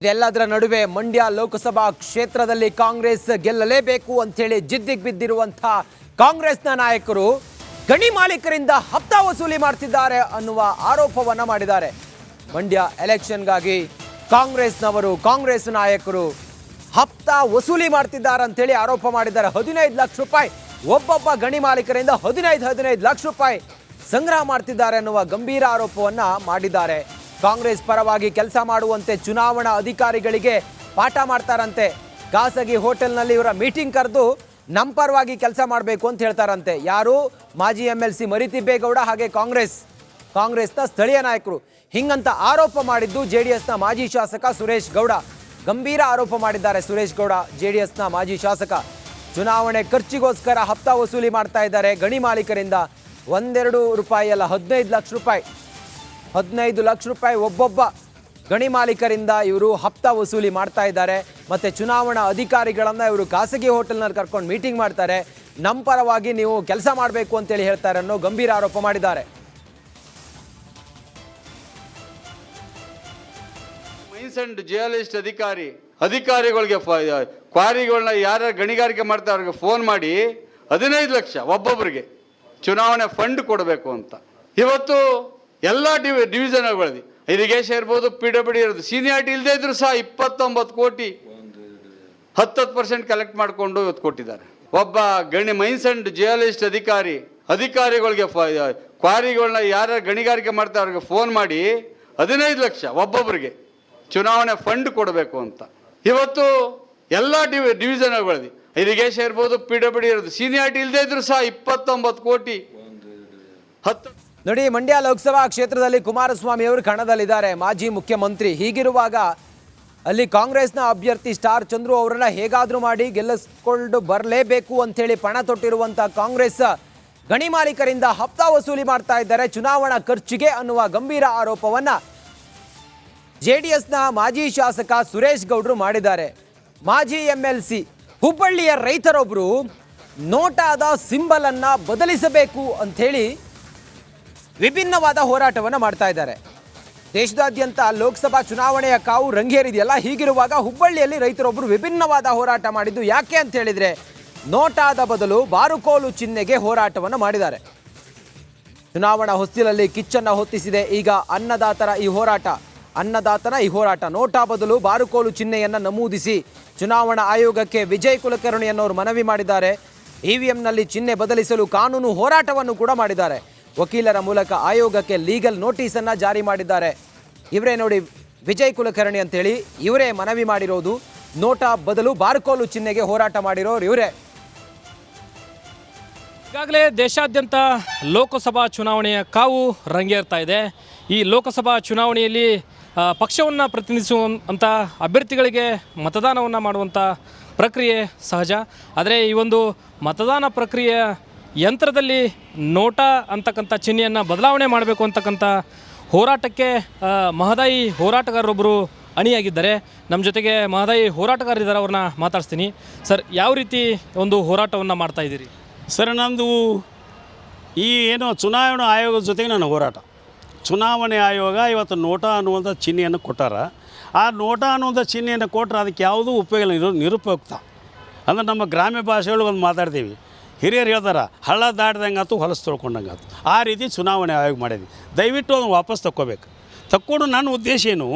ಇದೆಲ್ಲದರ ನಡುವೆ ಮಂಡ್ಯ ಲೋಕಸಭಾ ಕ್ಷೇತ್ರದಲ್ಲಿ ಕಾಂಗ್ರೆಸ್ ಗೆಲ್ಲಲೇಬೇಕು ಅಂತ ಹೇಳಿ ಜಿದ್ದಿಗೆ ಬಿದ್ದಿರುವಂತ ಕಾಂಗ್ರೆಸ್ನ ನಾಯಕರು ಗಣಿ ಮಾಲೀಕರಿಂದ ಹಪ್ತಾ ವಸೂಲಿ ಮಾಡ್ತಿದ್ದಾರೆ ಅನ್ನುವ ಆರೋಪವನ್ನ ಮಾಡಿದ್ದಾರೆ. ಮಂಡ್ಯ ಎಲೆಕ್ಷನ್ಗಾಗಿ ಕಾಂಗ್ರೆಸ್ನವರು ಕಾಂಗ್ರೆಸ್ ನಾಯಕರು ಹಪ್ತಾ ವಸೂಲಿ ಮಾಡ್ತಿದ್ದಾರೆ ಅಂತ ಹೇಳಿ ಆರೋಪ ಮಾಡಿದ್ದಾರೆ. 15 ಲಕ್ಷ ರೂಪಾಯಿ ಒಬ್ಬೊಬ್ಬ ಗಣಿ ಮಾಲೀಕರಿಂದ 15 ಲಕ್ಷ ರೂಪಾಯಿ ಸಂಗ್ರಹ ಮಾಡ್ತಿದ್ದಾರೆ ಅನ್ನುವ ಗಂಭೀರ ಆರೋಪವನ್ನ ಮಾಡಿದ್ದಾರೆ. ಕಾಂಗ್ರೆಸ್ ಪರವಾಗಿ ಕೆಲಸ ಮಾಡುವಂತೆ ಚುನಾವಣಾ ಅಧಿಕಾರಿಗಳಿಗೆ ಪಾಠ ಮಾಡ್ತಾರಂತೆ. ಖಾಸಗಿ ಹೋಟೆಲ್ನಲ್ಲಿ ಇವರ ಮೀಟಿಂಗ್ ಕರೆದು ನಮ್ಮ ಪರವಾಗಿ ಕೆಲಸ ಮಾಡಬೇಕು ಅಂತ ಹೇಳ್ತಾರಂತೆ. ಯಾರು? ಮಾಜಿ MLC ಮರಿತಿಬ್ಬೇಗೌಡ ಹಾಗೆ ಕಾಂಗ್ರೆಸ್ನ ಸ್ಥಳೀಯ ನಾಯಕರು. ಹಿಂಗಂತ ಆರೋಪ ಮಾಡಿದ್ದು JDSನ ಮಾಜಿ ಶಾಸಕ ಸುರೇಶ್ ಗೌಡ. ಗಂಭೀರ ಆರೋಪ ಮಾಡಿದ್ದಾರೆ ಸುರೇಶ್ ಗೌಡ, JDSನ ಮಾಜಿ ಶಾಸಕ. ಚುನಾವಣೆ ಖರ್ಚಿಗೋಸ್ಕರ ಹಪ್ತಾ ವಸೂಲಿ ಮಾಡ್ತಾ ಇದ್ದಾರೆ ಗಣಿ ಮಾಲೀಕರಿಂದ. 1-2 ರೂಪಾಯಿ ಅಲ್ಲ, 15 ಲಕ್ಷ ರೂಪಾಯಿ 15 ಲಕ್ಷ ರೂಪಾಯಿ ಒಬ್ಬೊಬ್ಬ ಗಣಿ ಮಾಲೀಕರಿಂದ ಇವರು ಹಪ್ತಾ ವಸೂಲಿ ಮಾಡ್ತಾ ಇದ್ದಾರೆ. ಮತ್ತೆ ಚುನಾವಣಾ ಅಧಿಕಾರಿಗಳನ್ನ ಇವರು ಖಾಸಗಿ ಹೋಟೆಲ್ನಲ್ಲಿ ಕರ್ಕೊಂಡು ಮೀಟಿಂಗ್ ಮಾಡ್ತಾರೆ. ನಮ್ಮ ಪರವಾಗಿ ನೀವು ಕೆಲಸ ಮಾಡಬೇಕು ಅಂತೇಳಿ ಹೇಳ್ತಾರೆ ಅನ್ನೋ ಗಂಭೀರ ಆರೋಪ ಮಾಡಿದ್ದಾರೆ. ಮೈನ್ಸ್ ಅಂಡ್ ಜಿಯಾಲಜಿಸ್ಟ್ ಅಧಿಕಾರಿಗಳಿಗೆ ಕ್ವಾರಿಗಳನ್ನ ಯಾರು ಗಣಿಗಾರಿಕೆ ಮಾಡ್ತಾರೆ ಅವ್ರಿಗೆ ಫೋನ್ ಮಾಡಿ 15 ಲಕ್ಷ ಒಬ್ಬೊಬ್ಬರಿಗೆ ಚುನಾವಣೆ ಫಂಡ್ ಕೊಡಬೇಕು ಅಂತ. ಇವತ್ತು ಎಲ್ಲ ಡಿವಿಷನ್ಗಳಲ್ಲಿ ಇರಿಗೇಷನ್ ಇರ್ಬೋದು, PWD ಇರ್ಬೋದು, ಸೀನಿಯಾರಿಟಿ ಇಲ್ಲದೆ ಇದ್ರು ಸಹ 29 ಕೋಟಿ 10% ಕಲೆಕ್ಟ್ ಮಾಡಿಕೊಂಡು ಇವತ್ತು ಕೊಟ್ಟಿದ್ದಾರೆ. ಒಬ್ಬ ಮೈನ್ಸ್ ಅಂಡ್ ಜಿಯಾಲಜಿಸ್ಟ್ ಅಧಿಕಾರಿಗಳಿಗೆ ಕ್ವಾರಿಗಳನ್ನ ಯಾರು ಗಣಿಗಾರಿಕೆ ಮಾಡ್ತಾರೆ ಅವ್ರಿಗೆ ಫೋನ್ ಮಾಡಿ 15 ಲಕ್ಷ ಒಬ್ಬೊಬ್ಬರಿಗೆ ಚುನಾವಣೆ ಫಂಡ್ ಕೊಡಬೇಕು ಅಂತ. ಇವತ್ತು ಎಲ್ಲ ಡಿವಿಷನ್ಗಳಲ್ಲಿ ಇರಿಗೇಷನ್ ಇರ್ಬೋದು, PWD ಇರ್ಬೋದು, ಸೀನಿಯಾರಿಟಿ ಇಲ್ಲದೆ ಇದ್ರು ಸಹ 29 ಕೋಟಿ 10. ನೋಡಿ, ಮಂಡ್ಯ ಲೋಕಸಭಾ ಕ್ಷೇತ್ರದಲ್ಲಿ ಕುಮಾರಸ್ವಾಮಿ ಅವರು ಕಣದಲ್ಲಿದ್ದಾರೆ, ಮಾಜಿ ಮುಖ್ಯಮಂತ್ರಿ. ಹೀಗಿರುವಾಗ ಅಲ್ಲಿ ಕಾಂಗ್ರೆಸ್ನ ಅಭ್ಯರ್ಥಿ ಸ್ಟಾರ್ ಚಂದ್ರು ಅವರನ್ನ ಹೇಗಾದ್ರೂ ಮಾಡಿ ಗೆಲ್ಲಿಸ್ಕೊಂಡು ಬರಲೇಬೇಕು ಅಂತೇಳಿ ಪಣ ತೊಟ್ಟಿರುವಂತ ಕಾಂಗ್ರೆಸ್ ಗಣಿ ಮಾಲೀಕರಿಂದ ಹಪ್ತಾ ವಸೂಲಿ ಮಾಡ್ತಾ ಇದ್ದಾರೆ ಚುನಾವಣಾ ಖರ್ಚಿಗೆ ಅನ್ನುವ ಗಂಭೀರ ಆರೋಪವನ್ನ JDSನ ಮಾಜಿ ಶಾಸಕ ಸುರೇಶ್ ಗೌಡ್ರು ಮಾಡಿದ್ದಾರೆ. ಮಾಜಿ MLC ಹುಬ್ಬಳ್ಳಿಯ ರೈತರೊಬ್ಬರು ನೋಟಾದ ಸಿಂಬಲ್ ಅನ್ನ ಬದಲಿಸಬೇಕು ಅಂಥೇಳಿ ವಿಭಿನ್ನವಾದ ಹೋರಾಟವನ್ನು ಮಾಡ್ತಾ ಇದ್ದಾರೆ. ದೇಶದಾದ್ಯಂತ ಲೋಕಸಭಾ ಚುನಾವಣೆಯ ಕಾವು ರಂಗೇರಿದೆಯಲ್ಲ, ಹೀಗಿರುವಾಗ ಹುಬ್ಬಳ್ಳಿಯಲ್ಲಿ ರೈತರೊಬ್ಬರು ವಿಭಿನ್ನವಾದ ಹೋರಾಟ ಮಾಡಿದ್ದು ಯಾಕೆ ಅಂತ ಹೇಳಿದ್ರೆ, ನೋಟಾದ ಬದಲು ಬಾರುಕೋಲು ಚಿಹ್ನೆಗೆ ಹೋರಾಟವನ್ನು ಮಾಡಿದ್ದಾರೆ. ಚುನಾವಣಾ ಹೊಸ್ತಿಲಲ್ಲಿ ಕಿಚ್ಚನ್ನ ಹೊತ್ತಿಸಿದೆ ಈಗ ಅನ್ನದಾತನ ಈ ಹೋರಾಟ. ನೋಟಾ ಬದಲು ಬಾರುಕೋಲು ಚಿಹ್ನೆಯನ್ನು ನಮೂದಿಸಿ ಚುನಾವಣಾ ಆಯೋಗಕ್ಕೆ ವಿಜಯ್ ಕುಲಕರ್ಣಿ ಅನ್ನೋರು ಮನವಿ ಮಾಡಿದ್ದಾರೆ. EVMನಲ್ಲಿ ಚಿಹ್ನೆ ಬದಲಿಸಲು ಕಾನೂನು ಹೋರಾಟವನ್ನು ಕೂಡ ಮಾಡಿದ್ದಾರೆ. ವಕೀಲರ ಮೂಲಕ ಆಯೋಗಕ್ಕೆ ಲೀಗಲ್ ನೋಟಿಸನ್ನು ಜಾರಿ ಮಾಡಿದ್ದಾರೆ. ಇವರೇ ನೋಡಿ, ವಿಜಯ್ ಕುಲಕರ್ಣಿ ಅಂತೇಳಿ ಇವರೇ ಮನವಿ ಮಾಡಿರೋದು. ನೋಟಾ ಬದಲು ಬಾರ್ಕೋಲು ಚಿಹ್ನೆಗೆ ಹೋರಾಟ ಮಾಡಿರೋರು ಇವರೇ. ಈಗಾಗಲೇ ದೇಶಾದ್ಯಂತ ಲೋಕಸಭಾ ಚುನಾವಣೆಯ ಕಾವು ರಂಗೇರ್ತಾ ಇದೆ. ಈ ಲೋಕಸಭಾ ಚುನಾವಣೆಯಲ್ಲಿ ಪಕ್ಷವನ್ನು ಪ್ರತಿನಿಧಿಸುವಂಥ ಅಭ್ಯರ್ಥಿಗಳಿಗೆ ಮತದಾನವನ್ನು ಮಾಡುವಂಥ ಪ್ರಕ್ರಿಯೆ ಸಹಜ. ಆದರೆ ಈ ಒಂದು ಮತದಾನ ಪ್ರಕ್ರಿಯೆಯ ಯಂತ್ರದಲ್ಲಿ ನೋಟಾ ಅಂತಕ್ಕಂಥ ಚಿಹ್ನೆಯನ್ನು ಬದಲಾವಣೆ ಮಾಡಬೇಕು ಅಂತಕ್ಕಂಥ ಹೋರಾಟಕ್ಕೆ ಮಹದಾಯಿ ಹೋರಾಟಗಾರರೊಬ್ಬರು ಅಣಿಯಾಗಿದ್ದಾರೆ. ನಮ್ಮ ಜೊತೆಗೆ ಮಹದಾಯಿ ಹೋರಾಟಗಾರರಿದ್ದಾರೆ, ಅವ್ರನ್ನ ಮಾತಾಡ್ತೀನಿ. ಸರ್, ಯಾವ ರೀತಿ ಒಂದು ಹೋರಾಟವನ್ನು ಮಾಡ್ತಾ ಇದ್ದೀರಿ? ಸರ್, ನಮ್ಮದು ಏನು ಚುನಾವಣಾ ಆಯೋಗದ ಜೊತೆಗೆ ನನ್ನ ಹೋರಾಟ. ಚುನಾವಣೆ ಆಯೋಗ ಇವತ್ತು ನೋಟಾ ಅನ್ನುವಂಥ ಚಿಹ್ನೆಯನ್ನು ಕೊಟ್ಟಾರ. ಆ ನೋಟಾ ಅನ್ನುವಂಥ ಚಿಹ್ನೆಯನ್ನು ಕೊಟ್ಟರೆ ಅದಕ್ಕೆ ಯಾವುದೂ ಉಪಯೋಗ ಇಲ್ಲ, ನಿರುಪಯುಕ್ತ. ಅಂದರೆ ನಮ್ಮ ಗ್ರಾಮ್ಯ ಭಾಷೆಗಳು ಒಂದು ಮಾತಾಡ್ತೀವಿ, ಹಿರಿಯರು ಹೇಳ್ತಾರೆ, ಹಳ್ಳ ದಾಟ್ದಂಗೆ ಆಯ್ತು, ಹೊಲಸು ತೊಳ್ಕೊಂಡಂಗೆ ಆಯ್ತು. ಆ ರೀತಿ ಚುನಾವಣೆ ಆಯೋಗ ಮಾಡಿದ್ವಿ. ದಯವಿಟ್ಟು ಅದನ್ನು ವಾಪಸ್ ತಕ್ಕೊಂಡು ನನ್ನ ಉದ್ದೇಶ ಏನು,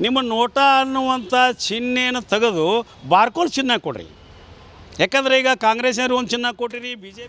ನಿಮ್ಮ ನೋಟಾ ಅನ್ನುವಂಥ ಚಿಹ್ನೆಯನ್ನು ತೆಗೆದು ಬಾರ್ಕೋಲ್ ಚಿಹ್ನೆ ಕೊಡ್ರಿ. ಯಾಕಂದರೆ ಈಗ ಕಾಂಗ್ರೆಸ್ನವ್ರು ಒಂದು ಚಿಹ್ನೆ ಕೊಟ್ಟಿರಿ, BJP